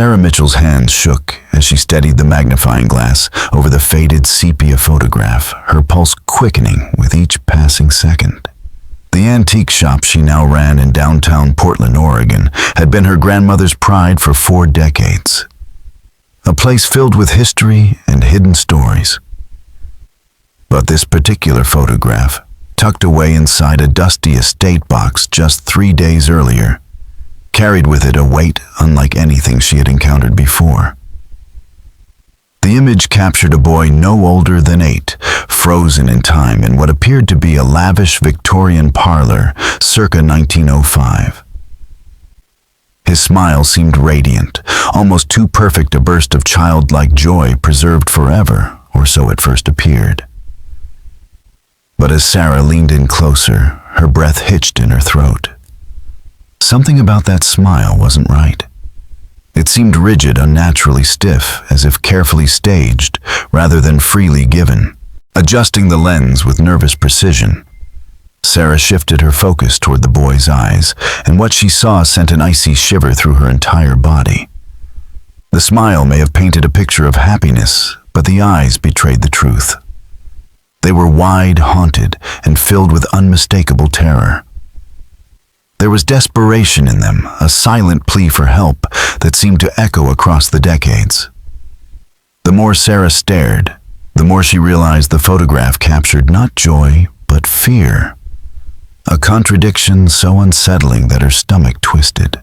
Sarah Mitchell's hands shook as she steadied the magnifying glass over the faded sepia photograph, her pulse quickening with each passing second. The antique shop she now ran in downtown Portland, Oregon, had been her grandmother's pride for 4 decades. A place filled with history and hidden stories. But this particular photograph, tucked away inside a dusty estate box just 3 days earlier, carried with it a weight unlike anything she had encountered before. The image captured a boy no older than 8, frozen in time in what appeared to be a lavish Victorian parlor circa 1905. His smile seemed radiant, almost too perfect a burst of childlike joy preserved forever, or so it first appeared. But as Sarah leaned in closer, her breath hitched in her throat. Something about that smile wasn't right. It seemed rigid, unnaturally stiff, as if carefully staged rather than freely given. Adjusting the lens with nervous precision, Sarah shifted her focus toward the boy's eyes, and what she saw sent an icy shiver through her entire body. The smile may have painted a picture of happiness, but the eyes betrayed the truth. They were wide, haunted, and filled with unmistakable terror. There was desperation in them, a silent plea for help that seemed to echo across the decades. The more Sarah stared, the more she realized the photograph captured not joy, but fear. A contradiction so unsettling that her stomach twisted.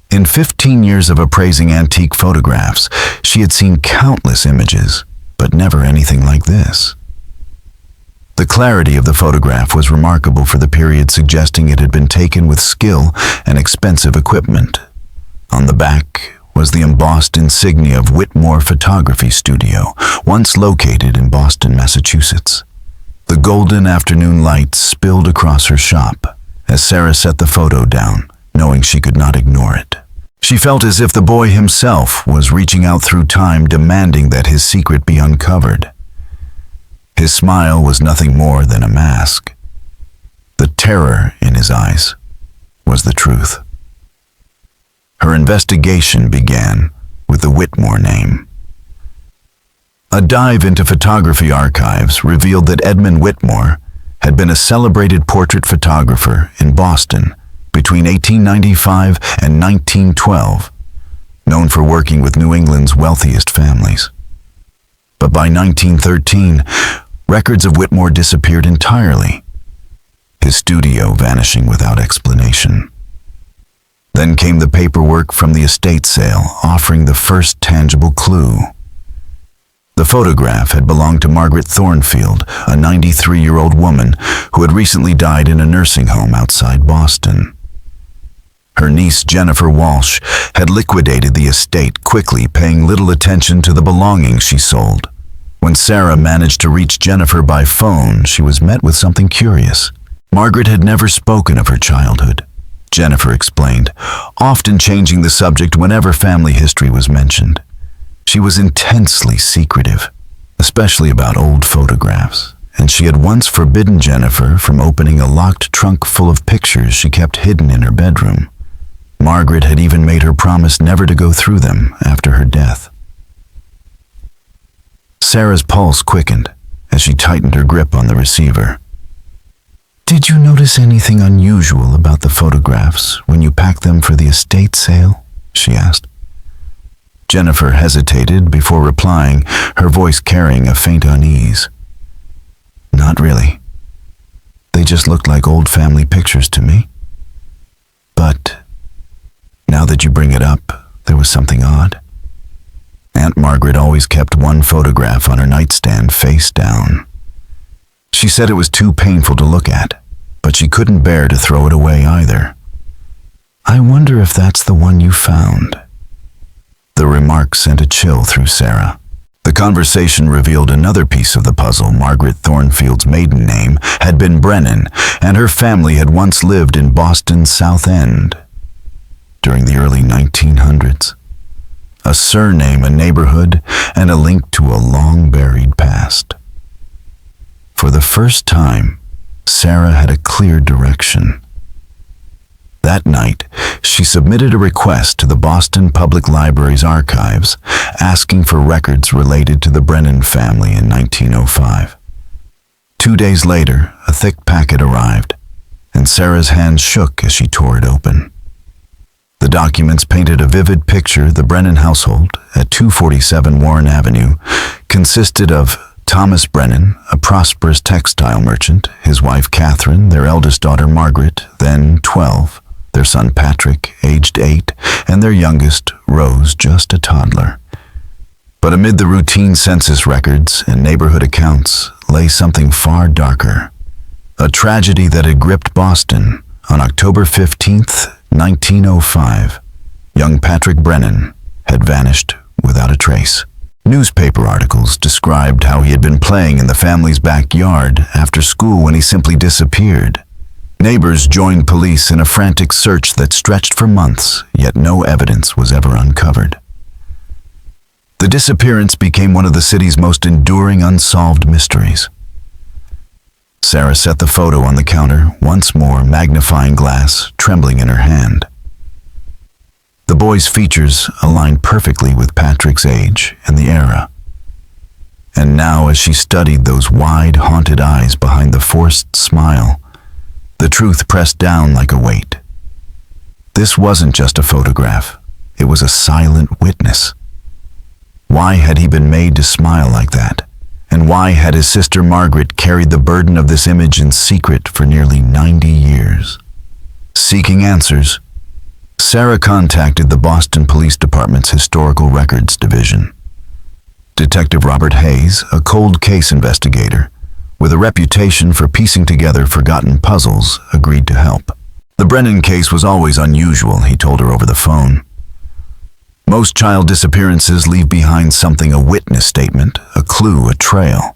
In 15 years of appraising antique photographs, she had seen countless images, but never anything like this. The clarity of the photograph was remarkable for the period, suggesting it had been taken with skill and expensive equipment. On the back was the embossed insignia of Whitmore Photography Studio, once located in Boston, Massachusetts. The golden afternoon light spilled across her shop as Sarah set the photo down, knowing she could not ignore it. She felt as if the boy himself was reaching out through time, demanding that his secret be uncovered. His smile was nothing more than a mask. The terror in his eyes was the truth. Her investigation began with the Whitmore name. A dive into photography archives revealed that Edmund Whitmore had been a celebrated portrait photographer in Boston between 1895 and 1912, known for working with New England's wealthiest families. But by 1913, records of Whitmore disappeared entirely, his studio vanishing without explanation. Then came the paperwork from the estate sale, offering the first tangible clue. The photograph had belonged to Margaret Thornfield, a 93-year-old woman who had recently died in a nursing home outside Boston. Her niece, Jennifer Walsh, had liquidated the estate quickly, paying little attention to the belongings she sold. When Sarah managed to reach Jennifer by phone, she was met with something curious. Margaret had never spoken of her childhood, Jennifer explained, often changing the subject whenever family history was mentioned. She was intensely secretive, especially about old photographs, and she had once forbidden Jennifer from opening a locked trunk full of pictures she kept hidden in her bedroom. Margaret had even made her promise never to go through them after her death. Sarah's pulse quickened as she tightened her grip on the receiver. "Did you notice anything unusual about the photographs when you packed them for the estate sale?" she asked. Jennifer hesitated before replying, her voice carrying a faint unease. "Not really. They just looked like old family pictures to me. But now that you bring it up, there was something odd. Aunt Margaret always kept one photograph on her nightstand face down. She said it was too painful to look at, but she couldn't bear to throw it away either. I wonder if that's the one you found." The remark sent a chill through Sarah. The conversation revealed another piece of the puzzle. Margaret Thornfield's maiden name had been Brennan, and her family had once lived in Boston's South End during the early 1900s. A surname, a neighborhood, and a link to a long-buried past. For the first time, Sarah had a clear direction. That night, she submitted a request to the Boston Public Library's archives, asking for records related to the Brennan family in 1905. 2 days later, a thick packet arrived, and Sarah's hands shook as she tore it open. The documents painted a vivid picture. The Brennan household at 247 Warren Avenue consisted of Thomas Brennan, a prosperous textile merchant, his wife Catherine, their eldest daughter Margaret, then 12, their son Patrick, aged 8, and their youngest, Rose, just a toddler. But amid the routine census records and neighborhood accounts lay something far darker. A tragedy that had gripped Boston on October 15th, 1905. Young Patrick Brennan had vanished without a trace. Newspaper articles described how he had been playing in the family's backyard after school when he simply disappeared. Neighbors joined police in a frantic search that stretched for months, yet no evidence was ever uncovered. The disappearance became one of the city's most enduring unsolved mysteries. Sarah set the photo on the counter, once more, magnifying glass trembling in her hand. The boy's features aligned perfectly with Patrick's age and the era. And now, as she studied those wide, haunted eyes behind the forced smile, the truth pressed down like a weight. This wasn't just a photograph. It was a silent witness. Why had he been made to smile like that? And why had his sister Margaret carried the burden of this image in secret for nearly 90 years? Seeking answers, Sarah contacted the Boston Police Department's Historical Records Division. Detective Robert Hayes, a cold case investigator, with a reputation for piecing together forgotten puzzles, agreed to help. The Brennan case was always unusual, he told her over the phone. Most child disappearances leave behind something: a witness statement, a clue, a trail.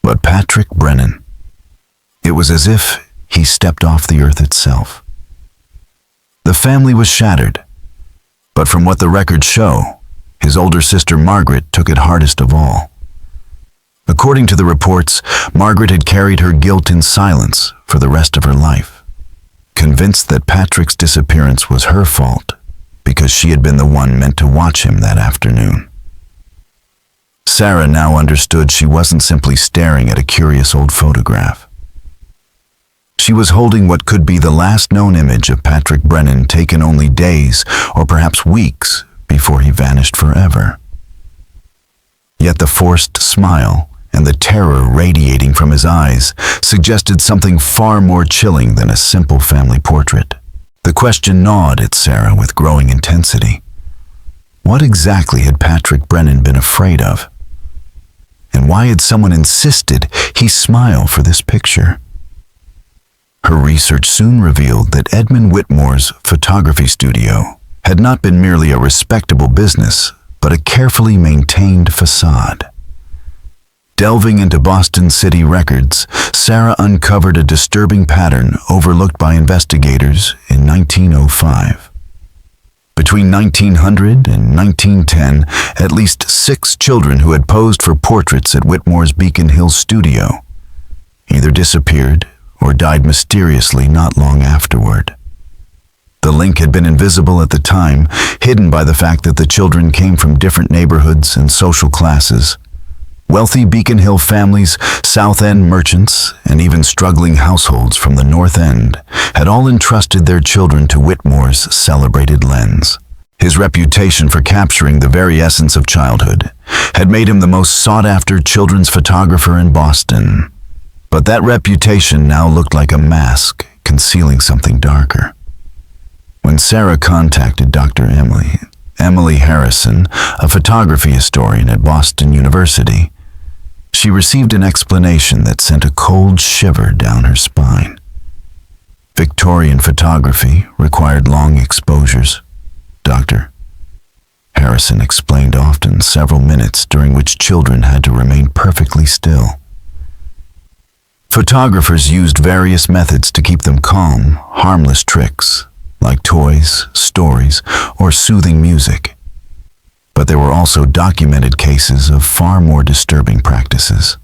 But Patrick Brennan, it was as if he stepped off the earth itself. The family was shattered, but from what the records show, his older sister Margaret took it hardest of all. According to the reports, Margaret had carried her guilt in silence for the rest of her life, convinced that Patrick's disappearance was her fault because she had been the one meant to watch him that afternoon. Sarah now understood she wasn't simply staring at a curious old photograph. She was holding what could be the last known image of Patrick Brennan, taken only days or perhaps weeks before he vanished forever. Yet the forced smile and the terror radiating from his eyes suggested something far more chilling than a simple family portrait. The question gnawed at Sarah with growing intensity. What exactly had Patrick Brennan been afraid of? And why had someone insisted he smile for this picture? Her research soon revealed that Edmund Whitmore's photography studio had not been merely a respectable business, but a carefully maintained facade. Delving into Boston city records, Sarah uncovered a disturbing pattern overlooked by investigators in 1905. Between 1900 and 1910, at least 6 children who had posed for portraits at Whitmore's Beacon Hill studio either disappeared or died mysteriously not long afterward. The link had been invisible at the time, hidden by the fact that the children came from different neighborhoods and social classes. Wealthy Beacon Hill families, South End merchants, and even struggling households from the North End had all entrusted their children to Whitmore's celebrated lens. His reputation for capturing the very essence of childhood had made him the most sought-after children's photographer in Boston. But that reputation now looked like a mask concealing something darker. When Sarah contacted Dr. Emily Harrison, a photography historian at Boston University, she received an explanation that sent a cold shiver down her spine. Victorian photography required long exposures, Dr. Harrison explained, often several minutes during which children had to remain perfectly still. Photographers used various methods to keep them calm, harmless tricks, like toys, stories, or soothing music. But there were also documented cases of far more disturbing practices.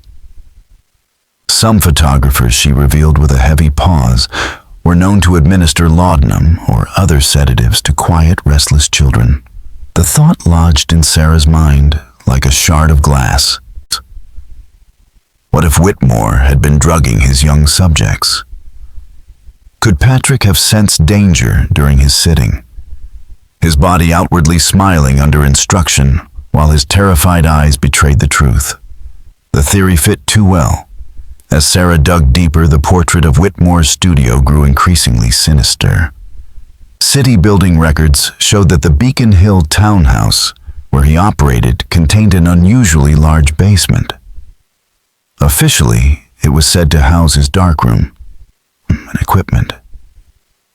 Some photographers, she revealed with a heavy pause, were known to administer laudanum or other sedatives to quiet, restless children. The thought lodged in Sarah's mind like a shard of glass. What if Whitmore had been drugging his young subjects? Could Patrick have sensed danger during his sitting, his body outwardly smiling under instruction while his terrified eyes betrayed the truth? The theory fit too well. As Sarah dug deeper, the portrait of Whitmore's studio grew increasingly sinister. City building records showed that the Beacon Hill townhouse, where he operated, contained an unusually large basement. Officially, it was said to house his darkroom and equipment.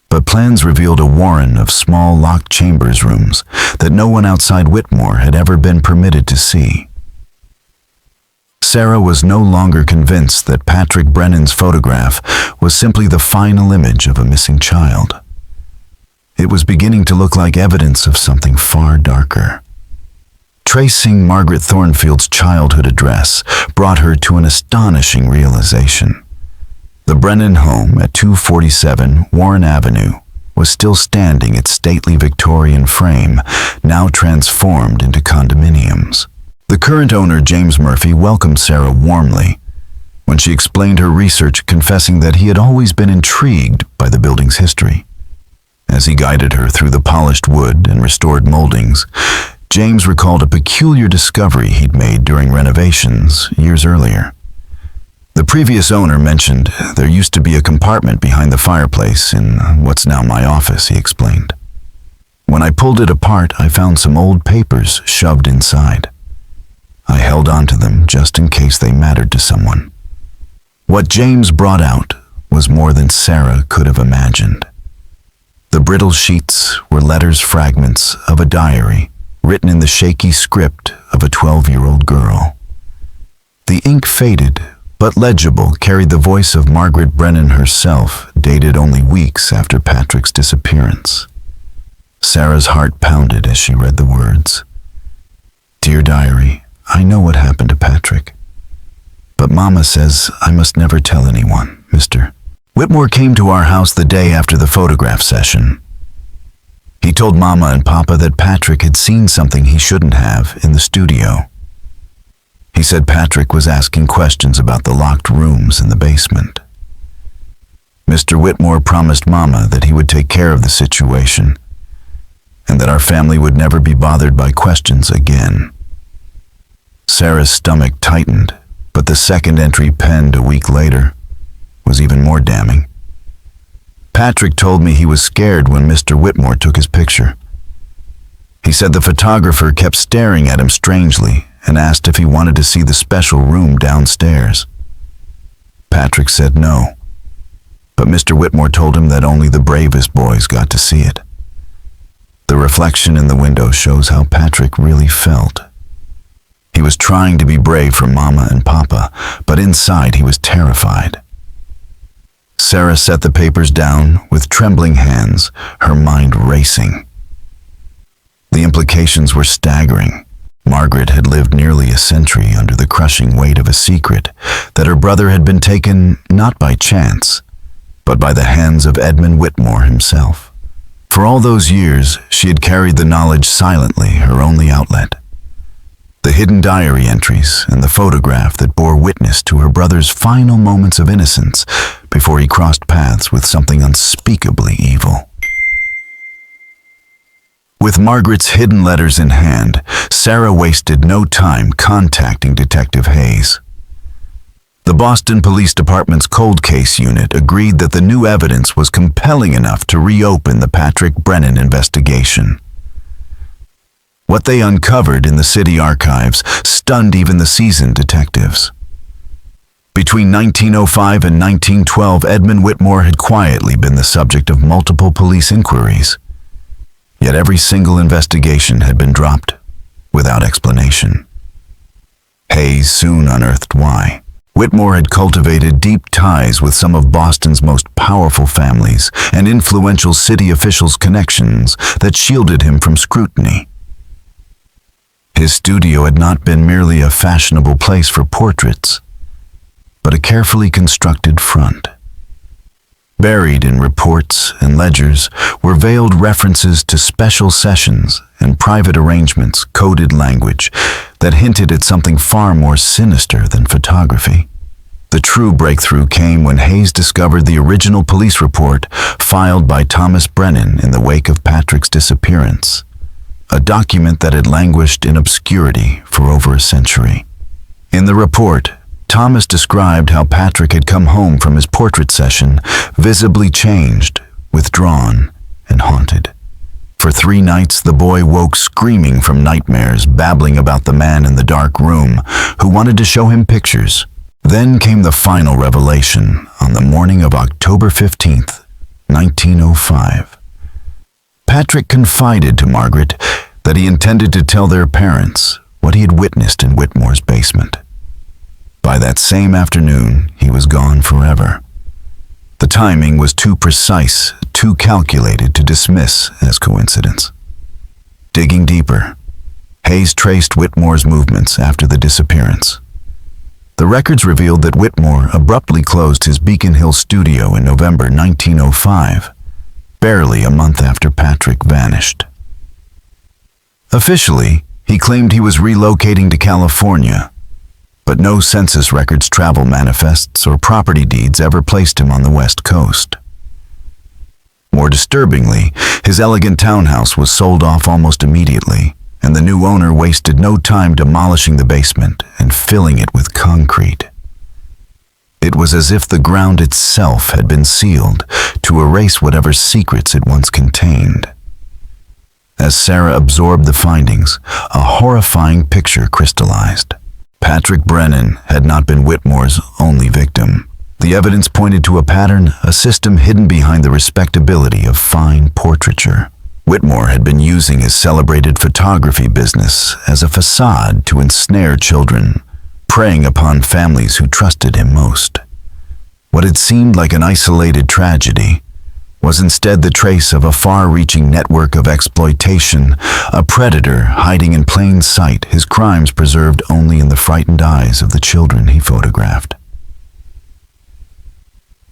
But plans revealed a warren of small locked chambers rooms that no one outside Whitmore had ever been permitted to see. Sarah was no longer convinced that Patrick Brennan's photograph was simply the final image of a missing child. It was beginning to look like evidence of something far darker. Tracing Margaret Thornfield's childhood address brought her to an astonishing realization. The Brennan home at 247 Warren Avenue was still standing, its stately Victorian frame now transformed into condominiums. The current owner, James Murphy, welcomed Sarah warmly when she explained her research, confessing that he had always been intrigued by the building's history. As he guided her through the polished wood and restored moldings, James recalled a peculiar discovery he'd made during renovations years earlier. The previous owner mentioned there used to be a compartment behind the fireplace in what's now my office, he explained. When I pulled it apart, I found some old papers shoved inside. I held on to them just in case they mattered to someone. What James brought out was more than Sarah could have imagined. The brittle sheets were letters, fragments of a diary written in the shaky script of a 12-year-old girl. The ink faded, but legible, carried the voice of Margaret Brennan herself, dated only weeks after Patrick's disappearance. Sarah's heart pounded as she read the words. "Dear Diary, I know what happened to Patrick, but Mama says I must never tell anyone, Mr. Whitmore came to our house the day after the photograph session. He told Mama and Papa that Patrick had seen something he shouldn't have in the studio. He said Patrick was asking questions about the locked rooms in the basement. Mr. Whitmore promised Mama that he would take care of the situation and that our family would never be bothered by questions again." Sarah's stomach tightened, but the second entry penned a week later was even more damning. "Patrick told me he was scared when Mr. Whitmore took his picture. He said the photographer kept staring at him strangely and asked if he wanted to see the special room downstairs. Patrick said no, but Mr. Whitmore told him that only the bravest boys got to see it. The reflection in the window shows how Patrick really felt. He was trying to be brave for Mama and Papa, but inside he was terrified." Sarah set the papers down with trembling hands, her mind racing. The implications were staggering. Margaret had lived nearly a century under the crushing weight of a secret that her brother had been taken not by chance, but by the hands of Edmund Whitmore himself. For all those years, she had carried the knowledge silently, her only outlet. The hidden diary entries and the photograph that bore witness to her brother's final moments of innocence before he crossed paths with something unspeakably evil. With Margaret's hidden letters in hand, Sarah wasted no time contacting Detective Hayes. The Boston Police Department's cold case unit agreed that the new evidence was compelling enough to reopen the Patrick Brennan investigation. What they uncovered in the city archives stunned even the seasoned detectives. Between 1905 and 1912, Edmund Whitmore had quietly been the subject of multiple police inquiries. Yet every single investigation had been dropped without explanation. Hayes soon unearthed why. Whitmore had cultivated deep ties with some of Boston's most powerful families and influential city officials' connections that shielded him from scrutiny. His studio had not been merely a fashionable place for portraits, but a carefully constructed front. Buried in reports and ledgers were veiled references to special sessions and private arrangements, coded language that hinted at something far more sinister than photography. The true breakthrough came when Hayes discovered the original police report filed by Thomas Brennan in the wake of Patrick's disappearance, a document that had languished in obscurity for over a century. In the report, Thomas described how Patrick had come home from his portrait session visibly changed, withdrawn, and haunted. For 3 nights, the boy woke screaming from nightmares, babbling about the man in the dark room who wanted to show him pictures. Then came the final revelation on the morning of October 15th, 1905. Patrick confided to Margaret that he intended to tell their parents what he had witnessed in Whitmore's basement. By that same afternoon, he was gone forever. The timing was too precise, too calculated to dismiss as coincidence. Digging deeper, Hayes traced Whitmore's movements after the disappearance. The records revealed that Whitmore abruptly closed his Beacon Hill studio in November 1905, barely a month after Patrick vanished. Officially, he claimed he was relocating to California, but no census records, travel manifests, or property deeds ever placed him on the West Coast. More disturbingly, his elegant townhouse was sold off almost immediately, and the new owner wasted no time demolishing the basement and filling it with concrete. It was as if the ground itself had been sealed to erase whatever secrets it once contained. As Sarah absorbed the findings, a horrifying picture crystallized. Patrick Brennan had not been Whitmore's only victim. The evidence pointed to a pattern, a system hidden behind the respectability of fine portraiture. Whitmore had been using his celebrated photography business as a facade to ensnare children, preying upon families who trusted him most. What had seemed like an isolated tragedy was instead the trace of a far-reaching network of exploitation, a predator hiding in plain sight, his crimes preserved only in the frightened eyes of the children he photographed.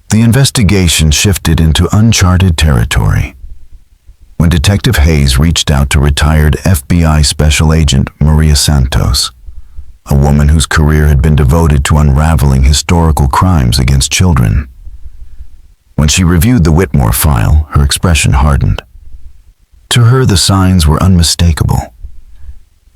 The investigation shifted into uncharted territory. When Detective Hayes reached out to retired FBI Special Agent Maria Santos, a woman whose career had been devoted to unraveling historical crimes against children. When she reviewed the Whitmore file, her expression hardened. To her, the signs were unmistakable.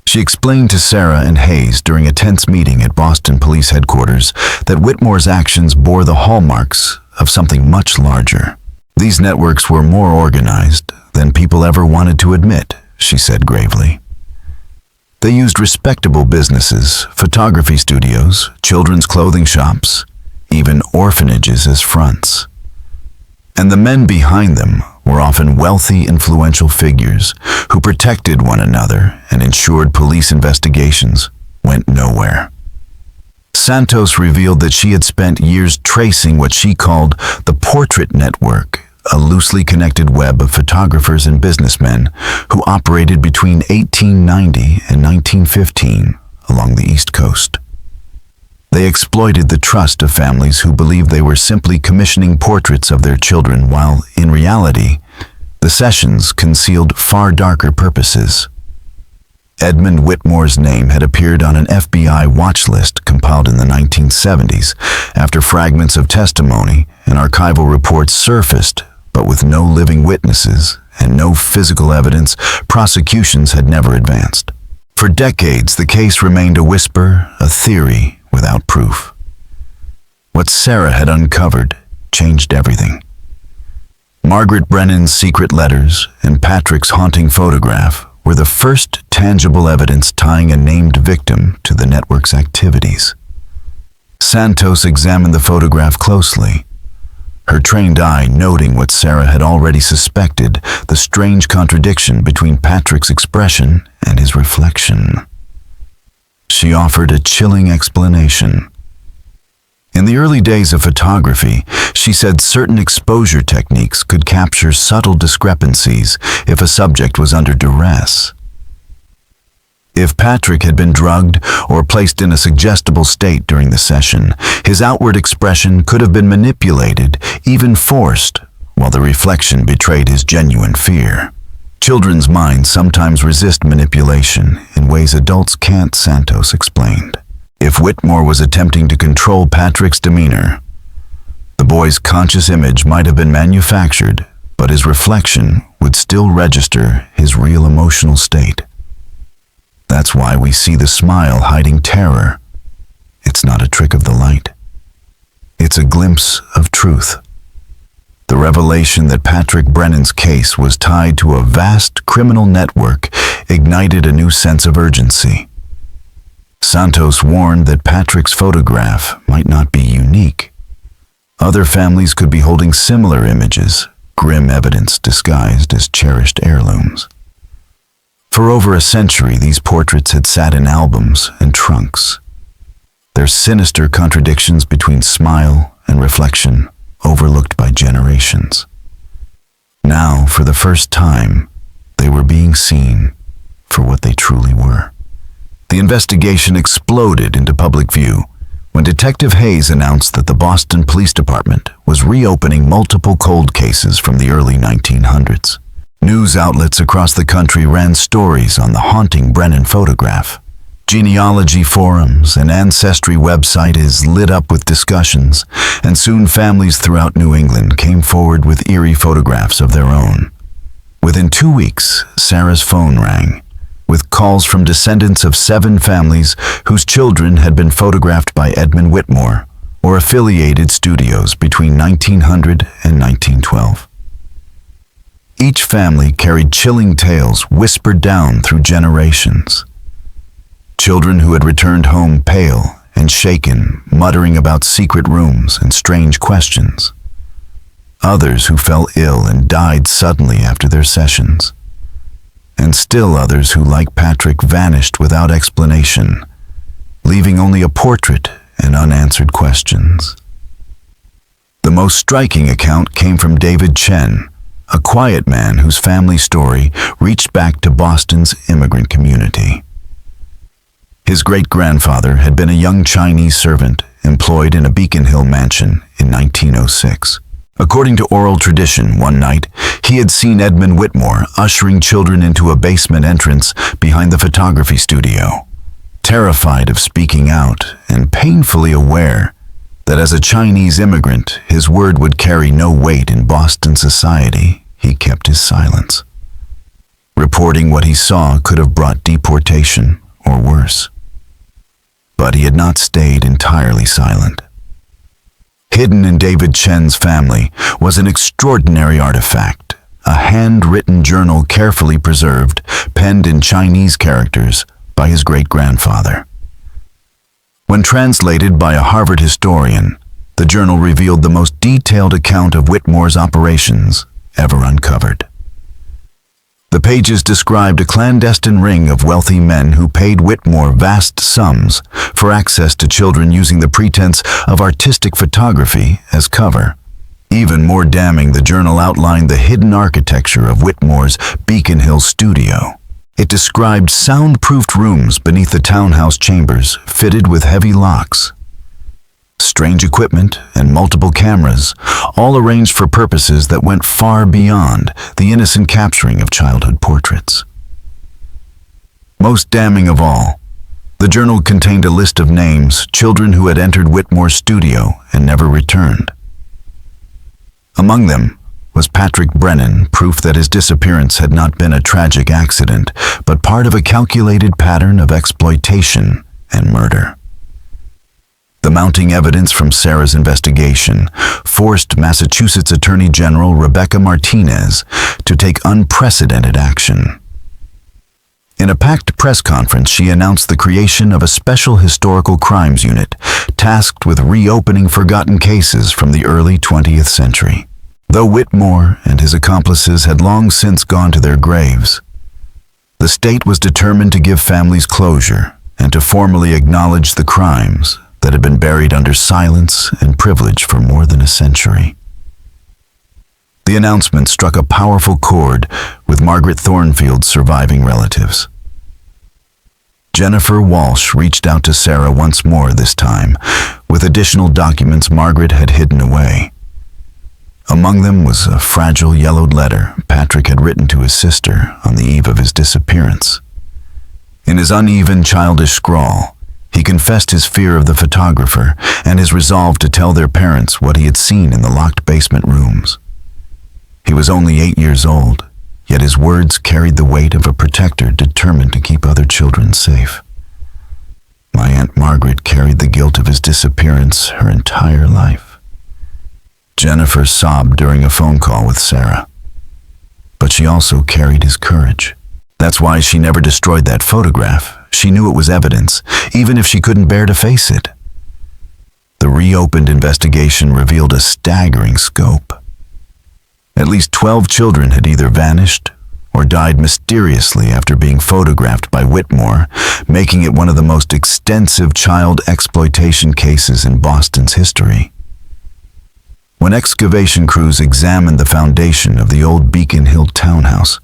She explained to Sarah and Hayes during a tense meeting at Boston Police Headquarters that Whitmore's actions bore the hallmarks of something much larger. These networks were more organized than people ever wanted to admit, she said gravely. They used respectable businesses, photography studios, children's clothing shops, even orphanages as fronts. And the men behind them were often wealthy, influential figures who protected one another and ensured police investigations went nowhere. Santos revealed that she had spent years tracing what she called the Portrait Network, a loosely connected web of photographers and businessmen who operated between 1890 and 1915 along the East Coast. They exploited the trust of families who believed they were simply commissioning portraits of their children, while, in reality, the sessions concealed far darker purposes. Edmund Whitmore's name had appeared on an FBI watch list compiled in the 1970s after fragments of testimony and archival reports surfaced, but with no living witnesses and no physical evidence, prosecutions had never advanced. For decades, the case remained a whisper, a theory, without proof. What Sarah had uncovered changed everything. Margaret Brennan's secret letters and Patrick's haunting photograph were the first tangible evidence tying a named victim to the network's activities. Santos examined the photograph closely, her trained eye noting what Sarah had already suspected, the strange contradiction between Patrick's expression and his reflection. She offered a chilling explanation. In the early days of photography, she said certain exposure techniques could capture subtle discrepancies if a subject was under duress. If Patrick had been drugged or placed in a suggestible state during the session, his outward expression could have been manipulated, even forced, while the reflection betrayed his genuine fear. Children's minds sometimes resist manipulation in ways adults can't, Santos explained. If Whitmore was attempting to control Patrick's demeanor, the boy's conscious image might have been manufactured, but his reflection would still register his real emotional state. That's why we see the smile hiding terror. It's not a trick of the light. It's a glimpse of truth. The revelation that Patrick Brennan's case was tied to a vast criminal network ignited a new sense of urgency. Santos warned that Patrick's photograph might not be unique. Other families could be holding similar images, grim evidence disguised as cherished heirlooms. For over a century, these portraits had sat in albums and trunks, their sinister contradictions between smile and reflection overlooked by generations. Now, for the first time, they were being seen for what they truly were. The investigation exploded into public view when Detective Hayes announced that the Boston Police Department was reopening multiple cold cases from the early 1900s. News outlets across the country ran stories on the haunting Brennan photograph. Genealogy forums and ancestry website is lit up with discussions, and soon families throughout New England came forward with eerie photographs of their own. Within 2 weeks, Sarah's phone rang, with calls from descendants of 7 families whose children had been photographed by Edmund Whitmore or affiliated studios between 1900 and 1912. Each family carried chilling tales whispered down through generations. Children who had returned home pale and shaken, muttering about secret rooms and strange questions. Others who fell ill and died suddenly after their sessions. And still others who, like Patrick, vanished without explanation, leaving only a portrait and unanswered questions. The most striking account came from David Chen, a quiet man whose family story reached back to Boston's immigrant community. His great-grandfather had been a young Chinese servant employed in a Beacon Hill mansion in 1906. According to oral tradition, one night, he had seen Edmund Whitmore ushering children into a basement entrance behind the photography studio. Terrified of speaking out and painfully aware that as a Chinese immigrant, his word would carry no weight in Boston society, he kept his silence. Reporting what he saw could have brought deportation or worse. But he had not stayed entirely silent. Hidden in David Chen's family was an extraordinary artifact, a handwritten journal carefully preserved, penned in Chinese characters by his great-grandfather. When translated by a Harvard historian, the journal revealed the most detailed account of Whitmore's operations ever uncovered. The pages described a clandestine ring of wealthy men who paid Whitmore vast sums for access to children using the pretense of artistic photography as cover. Even more damning, the journal outlined the hidden architecture of Whitmore's Beacon Hill studio. It described soundproofed rooms beneath the townhouse chambers fitted with heavy locks. Strange equipment and multiple cameras, all arranged for purposes that went far beyond the innocent capturing of childhood portraits. Most damning of all, the journal contained a list of names, children who had entered Whitmore's studio and never returned. Among them was Patrick Brennan, proof that his disappearance had not been a tragic accident, but part of a calculated pattern of exploitation and murder. The mounting evidence from Sarah's investigation forced Massachusetts Attorney General Rebecca Martinez to take unprecedented action. In a packed press conference, she announced the creation of a special historical crimes unit tasked with reopening forgotten cases from the early 20th century. Though Whitmore and his accomplices had long since gone to their graves, the state was determined to give families closure and to formally acknowledge the crimes that had been buried under silence and privilege for more than a century. The announcement struck a powerful chord with Margaret Thornfield's surviving relatives. Jennifer Walsh reached out to Sarah once more this time, with additional documents Margaret had hidden away. Among them was a fragile yellowed letter Patrick had written to his sister on the eve of his disappearance. In his uneven, childish scrawl, he confessed his fear of the photographer and his resolve to tell their parents what he had seen in the locked basement rooms. He was only 8 years old, yet his words carried the weight of a protector determined to keep other children safe. My Aunt Margaret carried the guilt of his disappearance her entire life. Jennifer sobbed during a phone call with Sarah, but she also carried his courage. That's why she never destroyed that photograph. She knew it was evidence, even if she couldn't bear to face it. The reopened investigation revealed a staggering scope. At least 12 children had either vanished or died mysteriously after being photographed by Whitmore, making it one of the most extensive child exploitation cases in Boston's history. When excavation crews examined the foundation of the old Beacon Hill townhouse,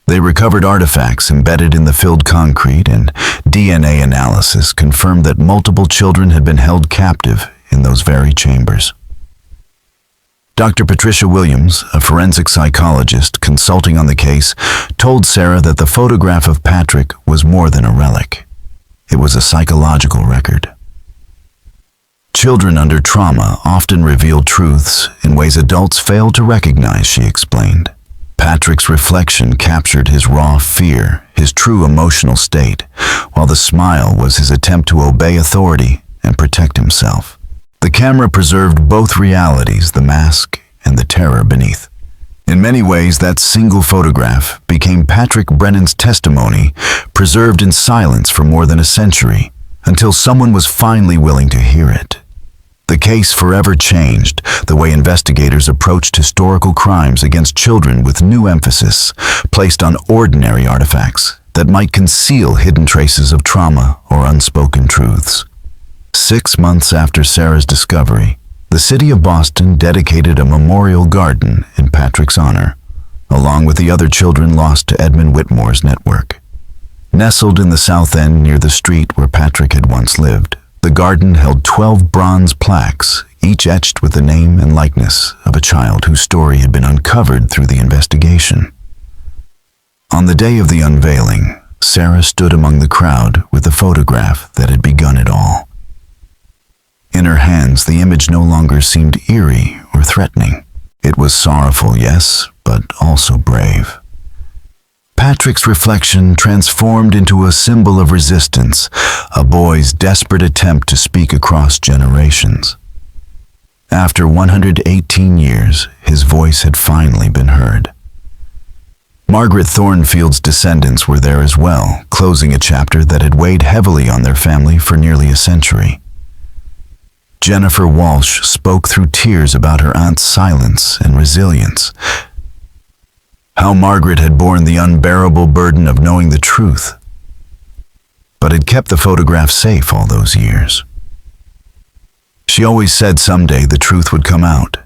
they recovered artifacts embedded in the filled concrete, and DNA analysis confirmed that multiple children had been held captive in those very chambers. Dr. Patricia Williams, a forensic psychologist consulting on the case, told Sarah that the photograph of Patrick was more than a relic. It was a psychological record. Children under trauma often reveal truths in ways adults fail to recognize, she explained. Patrick's reflection captured his raw fear, his true emotional state, while the smile was his attempt to obey authority and protect himself. The camera preserved both realities, the mask and the terror beneath. In many ways, that single photograph became Patrick Brennan's testimony, preserved in silence for more than a century, until someone was finally willing to hear it. The case forever changed the way investigators approached historical crimes against children, with new emphasis placed on ordinary artifacts that might conceal hidden traces of trauma or unspoken truths. 6 months after Sarah's discovery, the city of Boston dedicated a memorial garden in Patrick's honor, along with the other children lost to Edmund Whitmore's network. Nestled in the South End near the street where Patrick had once lived, the garden held 12 bronze plaques, each etched with the name and likeness of a child whose story had been uncovered through the investigation. On the day of the unveiling, Sarah stood among the crowd with the photograph that had begun it all. In her hands, the image no longer seemed eerie or threatening. It was sorrowful, yes, but also brave. Patrick's reflection transformed into a symbol of resistance, a boy's desperate attempt to speak across generations. After 118 years, his voice had finally been heard. Margaret Thornfield's descendants were there as well, closing a chapter that had weighed heavily on their family for nearly a century. Jennifer Walsh spoke through tears about her aunt's silence and resilience, how Margaret had borne the unbearable burden of knowing the truth, but had kept the photograph safe all those years. She always said someday the truth would come out.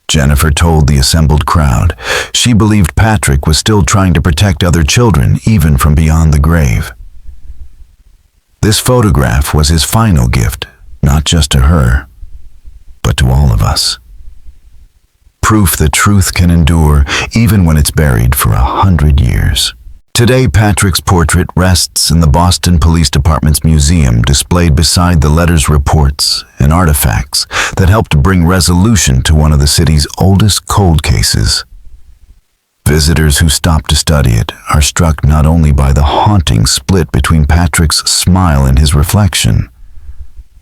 Jennifer told the assembled crowd she believed Patrick was still trying to protect other children, even from beyond the grave. This photograph was his final gift, not just to her, but to all of us. Proof that truth can endure even when it's buried for 100 years. Today, Patrick's portrait rests in the Boston Police Department's museum, displayed beside the letters, reports, and artifacts that helped bring resolution to one of the city's oldest cold cases. Visitors who stop to study it are struck not only by the haunting split between Patrick's smile and his reflection,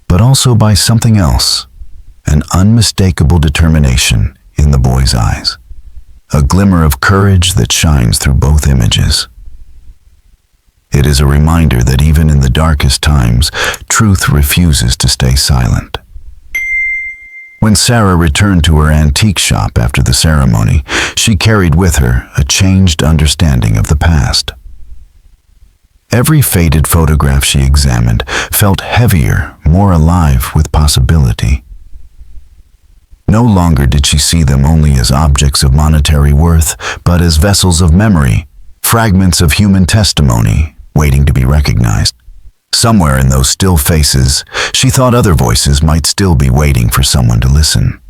but also by something else, an unmistakable determination in the boy's eyes, a glimmer of courage that shines through both images. It is a reminder that even in the darkest times, truth refuses to stay silent. When Sarah returned to her antique shop after the ceremony, she carried with her a changed understanding of the past. Every faded photograph she examined felt heavier, more alive with possibility. No longer did she see them only as objects of monetary worth, but as vessels of memory, fragments of human testimony, waiting to be recognized. Somewhere in those still faces, she thought other voices might still be waiting for someone to listen.